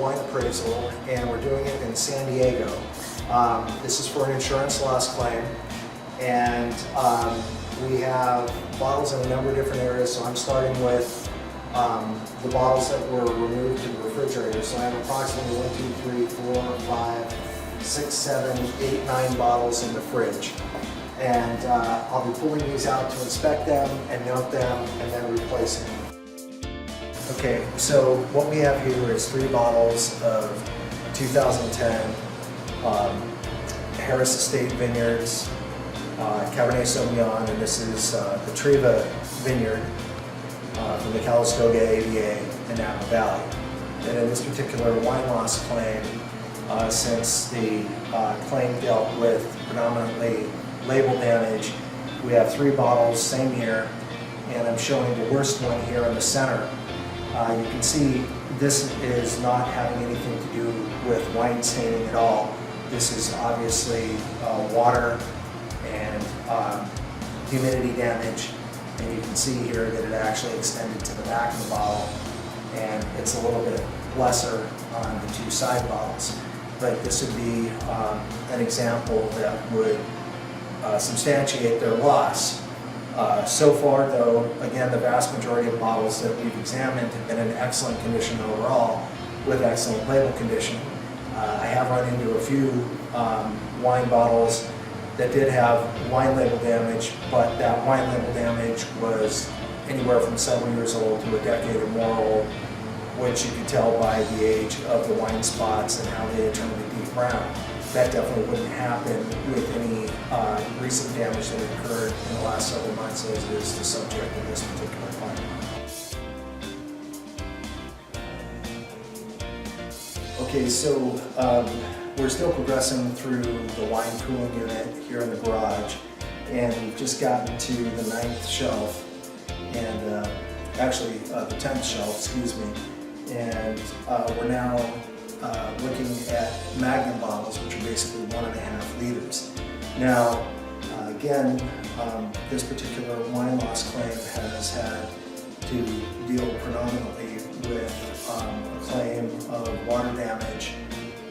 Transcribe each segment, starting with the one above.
wine appraisal, and we're doing it in San Diego. This is for an insurance loss claim, and we have bottles in a number of different areas, so I'm starting with the bottles that were removed to the refrigerator. So I have approximately 1, 2, 3, 4, 5, 6, 7, 8, 9 bottles in the fridge. And I'll be pulling these out to inspect them and note them and then replacing them. Okay, so what we have here is 3 bottles of 2010 Harris Estate Vineyards Cabernet Sauvignon, and this is the Triva Vineyard from the Calistoga AVA in Napa Valley. And in this particular wine loss claim, since the claim dealt with predominantly label damage, we have 3 bottles, same year, and I'm showing the worst one here in the center. You can see this is not having anything to do with wine staining at all. This is obviously water and humidity damage, and you can see here that it actually extended to the back of the bottle, and it's a little bit lesser on the 2 side bottles. But this would be an example that would substantiate their loss. So far though, again, the vast majority of bottles that we've examined have been in excellent condition overall, with excellent label condition. I have run into a few wine bottles that did have wine label damage, but that wine label damage was anywhere from several years old to a decade or more old, which you can tell by the age of the wine spots and how they had turned a deep brown. That definitely wouldn't happen with any recent damage that occurred in the last several months, as is the subject of this particular claim. Okay, so we're still progressing through the wine cooling unit here in the garage, and we've just gotten to the 9th shelf, and actually the 10th shelf, excuse me, and we're now looking at Magnum bottles, which are basically 1.5 liters. Now, again, this particular wine loss claim has had to deal predominantly with a claim of water damage,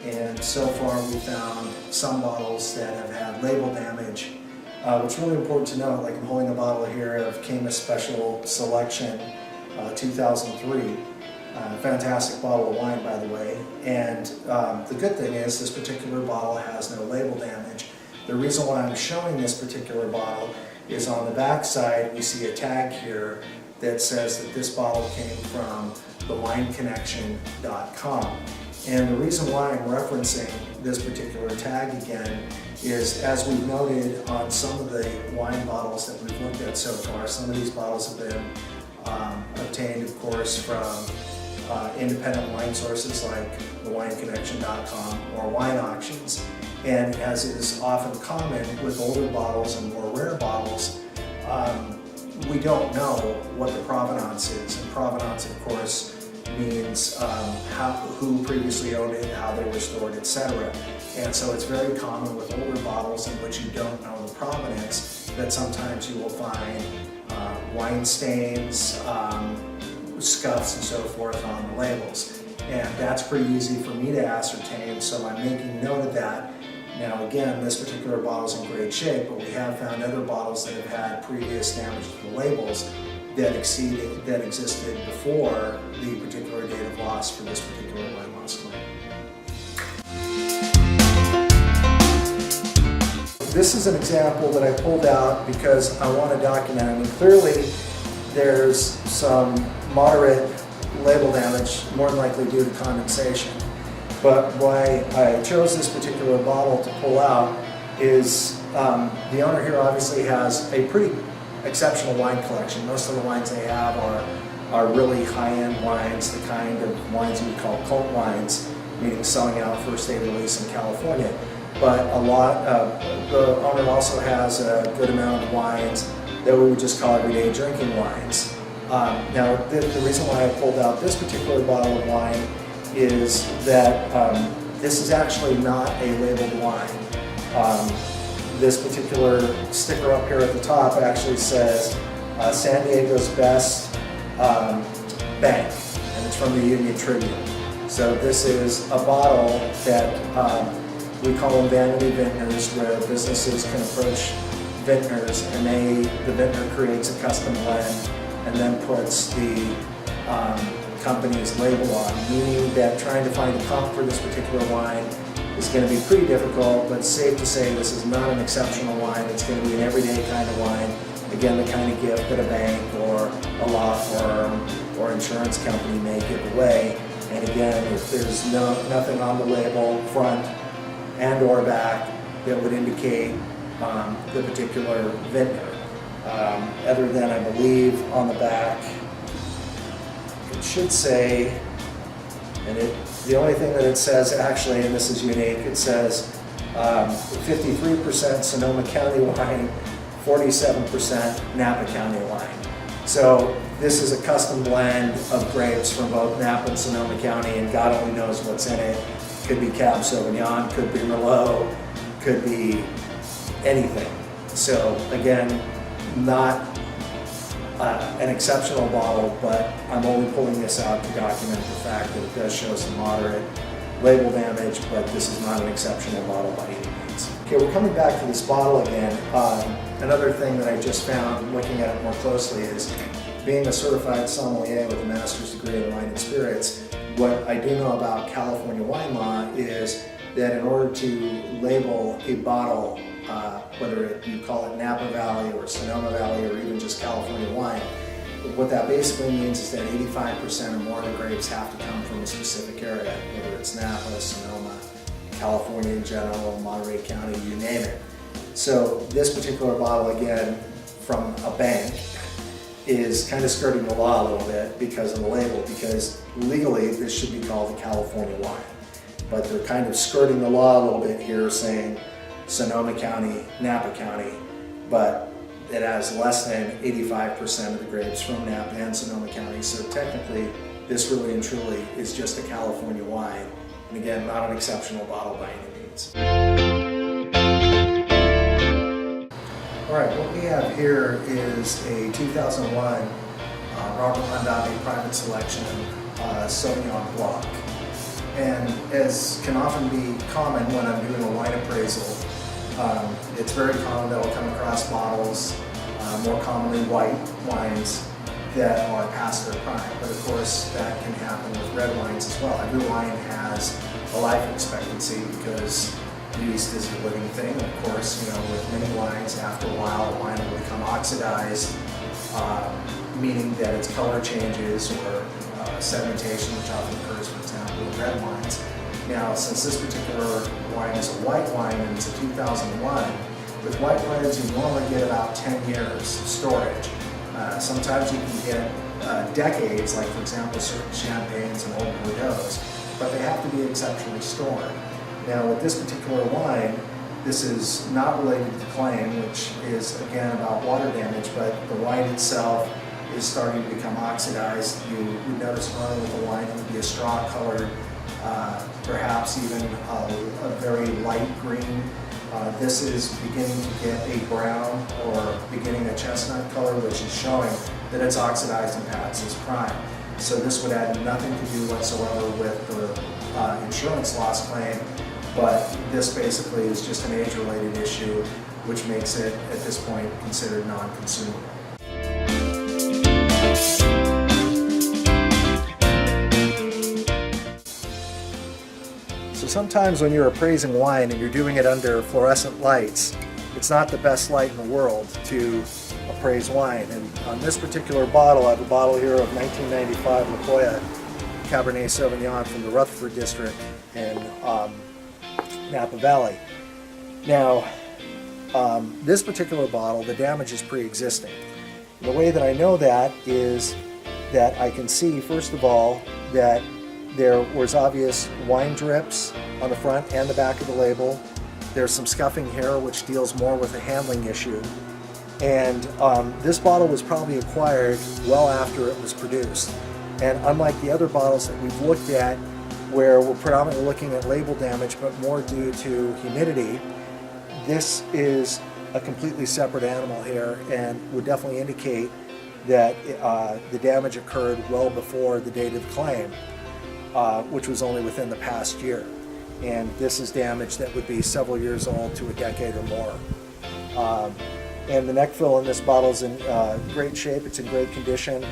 and so far we found some bottles that have had label damage. What's really important to note, like I'm holding a bottle here of Camus Special Selection 2003. Fantastic bottle of wine, by the way, and the good thing is this particular bottle has no label damage. The reason why I'm showing this particular bottle is on the back side we see a tag here that says that this bottle came from thewineconnection.com. And the reason why I'm referencing this particular tag again is, as we've noted on some of the wine bottles that we've looked at so far, some of these bottles have been obtained, of course, from independent wine sources like thewineconnection.com or wine auctions. And as is often common with older bottles and more rare bottles, we don't know what the provenance is. And provenance, of course, means who previously owned it, how they were stored, etc. And so it's very common with older bottles in which you don't know the provenance that sometimes you will find wine stains, scuffs and so forth on the labels. And that's pretty easy for me to ascertain, so I'm making note of that. Now again, this particular bottle is in great shape, but we have found other bottles that have had previous damage to the labels that existed before the particular date of loss for this particular wine loss claim. This is an example that I pulled out because I want to document. I mean, clearly there's some moderate label damage, more than likely due to condensation. But why I chose this particular bottle to pull out is the owner here obviously has a pretty exceptional wine collection. Most of the wines they have are really high-end wines, the kind of wines we call cult wines, meaning selling out first day release in California. But the owner also has a good amount of wines that we would just call everyday drinking wines. Now, the reason why I pulled out this particular bottle of wine is that this is actually not a labeled wine. This particular sticker up here at the top actually says San Diego's Best Bank, and it's from the Union Tribune. So this is a bottle that we call them vanity vintners, where businesses can approach vintners and the vintner creates a custom blend and then puts the company's label on, meaning that trying to find a comp for this particular wine is going to be pretty difficult, but it's safe to say this is not an exceptional wine. It's going to be an everyday kind of wine. Again, the kind of gift that a bank or a law firm or insurance company may give away. And again, if there's nothing on the label, front and or back, that would indicate the particular vintner, other than, I believe, on the back, it should say, and the only thing that it says actually, and this is unique, it says 53% Sonoma County wine, 47% Napa County wine. So this is a custom blend of grapes from both Napa and Sonoma County, and God only knows what's in it. Could be Cab Sauvignon, could be Merlot, could be anything. So again, not an exceptional bottle, but I'm only pulling this out to document the fact that it does show some moderate label damage, but this is not an exceptional bottle by any means. Okay, we're coming back to this bottle again. Another thing that I just found looking at it more closely is, being a certified sommelier with a master's degree in wine and spirits, what I do know about California wine law is that in order to label a bottle, whether you call it Napa Valley or Sonoma Valley or even just California wine, what that basically means is that 85% or more of the grapes have to come from a specific area, whether it's Napa, Sonoma, California in general, Monterey County, you name it. So this particular bottle, again, from a bank, is kind of skirting the law a little bit because of the label, because legally this should be called a California wine. But they're kind of skirting the law a little bit here, saying Sonoma County, Napa County, but it has less than 85% of the grapes from Napa and Sonoma County. So technically, this really and truly is just a California wine. And again, not an exceptional bottle by any means. All right, what we have here is a 2001 Robert Mondavi Private Selection Sauvignon Blanc. And as can often be common when I'm doing a wine appraisal, it's very common that I'll come across bottles, more commonly white wines, that are past their prime. But of course, that can happen with red wines as well. Every wine has a life expectancy because yeast is a living thing. Of course, with many wines, after a while, a wine will become oxidized, meaning that its color changes, or sedimentation, which often occurs, for example, in red wines. Now, since this particular wine is a white wine and it's a 2001, with white wines you normally get about 10 years storage. Sometimes you can get decades, like for example certain champagnes and old Bordeaux's, but they have to be exceptionally stored. Now with this particular wine, this is not related to the claim, which is again about water damage, but the wine itself is starting to become oxidized. You would notice running with the wine, it would be a straw colored, perhaps even a very light green. This is beginning to get a brown or beginning a chestnut color, which is showing that it's oxidized and past its prime. So this would have nothing to do whatsoever with the insurance loss claim, but this basically is just an age-related issue, which makes it, at this point, considered non-consumable. So sometimes when you're appraising wine and you're doing it under fluorescent lights, it's not the best light in the world to appraise wine. And on this particular bottle, I have a bottle here of 1995 La Jolla Cabernet Sauvignon from the Rutherford district in Napa Valley. Now, this particular bottle, the damage is pre-existing. The way that I know that is that I can see, first of all, that there was obvious wine drips on the front and the back of the label. There's some scuffing here, which deals more with a handling issue. And this bottle was probably acquired well after it was produced. And unlike the other bottles that we've looked at, where we're predominantly looking at label damage, but more due to humidity, this is a completely separate animal here and would definitely indicate that the damage occurred well before the date of the claim. which was only within the past year. And this is damage that would be several years old to a decade or more. And the neck fill in this bottle is in great shape. It's in great condition.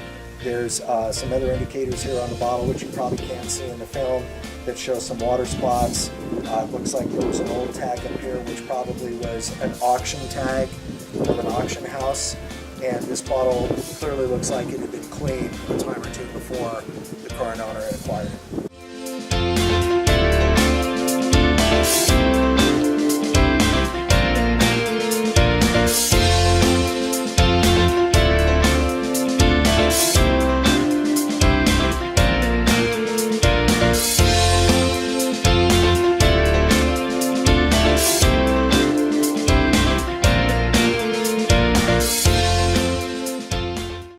There's some other indicators here on the bottle, which you probably can't see in the film, that show some water spots. It looks like there was an old tag up here, which probably was an auction tag from an auction house. And this bottle clearly looks like it had been cleaned a time or two before the current owner had acquired it.